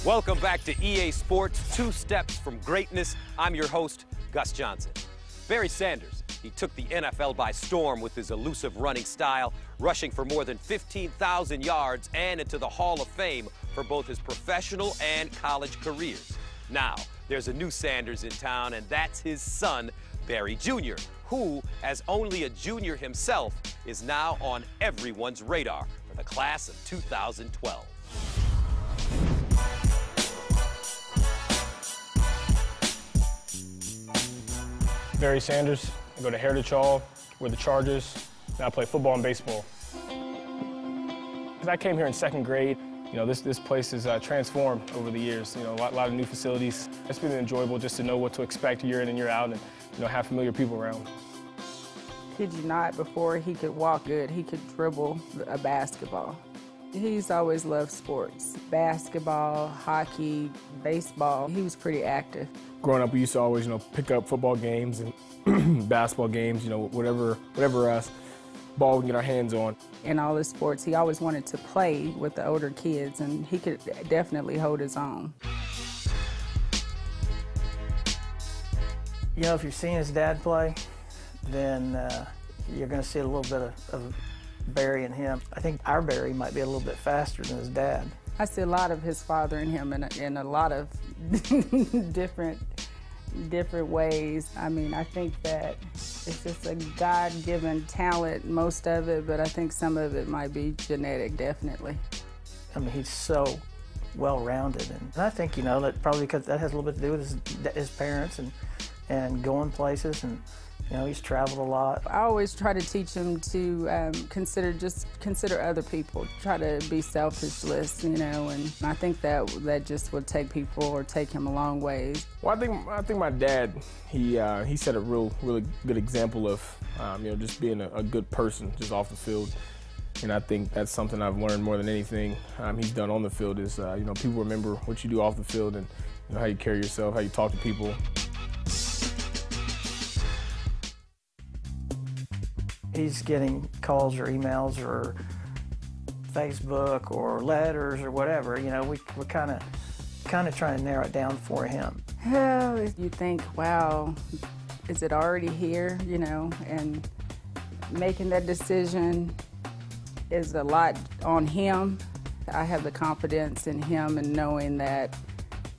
Welcome back to EA Sports, 2 steps from greatness. I'm your host, Gus Johnson. Barry Sanders, he took the NFL by storm with his elusive running style, rushing for more than 15,000 yards and into the Hall of Fame for both his professional and college careers. Now, there's a new Sanders in town, and that's his son, Barry Jr., who, as only a junior himself, is now on everyone's radar for the class of 2012. Barry Sanders. I go to Heritage Hall, we're the Chargers, and I play football and baseball. I came here in 2nd grade. You know, this place has transformed over the years. You know, a lot of new facilities. It's been enjoyable just to know what to expect year in and year out and, you know, have familiar people around. Kid you not, before he could walk good, he could dribble a basketball. He's always loved sports. Basketball, hockey, baseball. He was pretty active. Growing up, we used to always, you know, pick up football games and basketball games, you know, whatever ball we can get our hands on. In all his sports, he always wanted to play with the older kids, and he could definitely hold his own. You know, if you've seen his dad play, then you're going to see a little bit of Barry in him. I think our Barry might be a little bit faster than his dad. I see a lot of his father in him in a lot of different ways. I mean, I think that it's just a God-given talent, most of it, but I think some of it might be genetic, definitely. I mean, he's so well-rounded, and I think, you know, that probably because that has a little bit to do with his parents and going places, and you know, he's traveled a lot. I always try to teach him to consider other people, try to be selfless, you know, and I think that just would take people or take him a long ways. Well, I think my dad, he set a really good example of, you know, just being a good person just off the field. And I think that's something I've learned more than anything he's done on the field is, you know, people remember what you do off the field and, you know, how you carry yourself, how you talk to people. He's getting calls or emails or Facebook or letters or whatever. You know, we're kind of trying to narrow it down for him. Well, you think, wow, is it already here? You know, and making that decision is a lot on him. I have the confidence in him and knowing that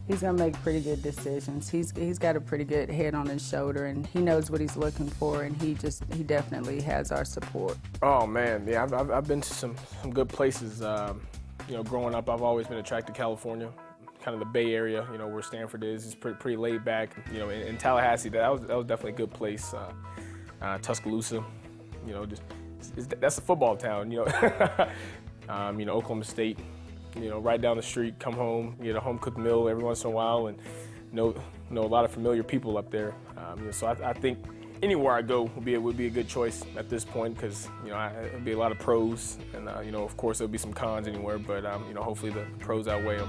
he's gonna make pretty good decisions. He's got a pretty good head on his shoulder, and he knows what he's looking for, and he definitely has our support. Oh man, yeah, I've been to some good places. You know, growing up, I've always been attracted to California, kind of the Bay Area. You know, where Stanford is. It's pretty laid back. You know, in Tallahassee, that was definitely a good place. Tuscaloosa, you know, that's a football town. You know, you know, Oklahoma State. You know, right down the street, come home, get a home-cooked meal every once in a while, and know a lot of familiar people up there. You know, so I think anywhere I go would be a good choice at this point because, you know, it'll be a lot of pros, and, you know, of course, there'll be some cons anywhere, but, you know, hopefully the pros outweigh them.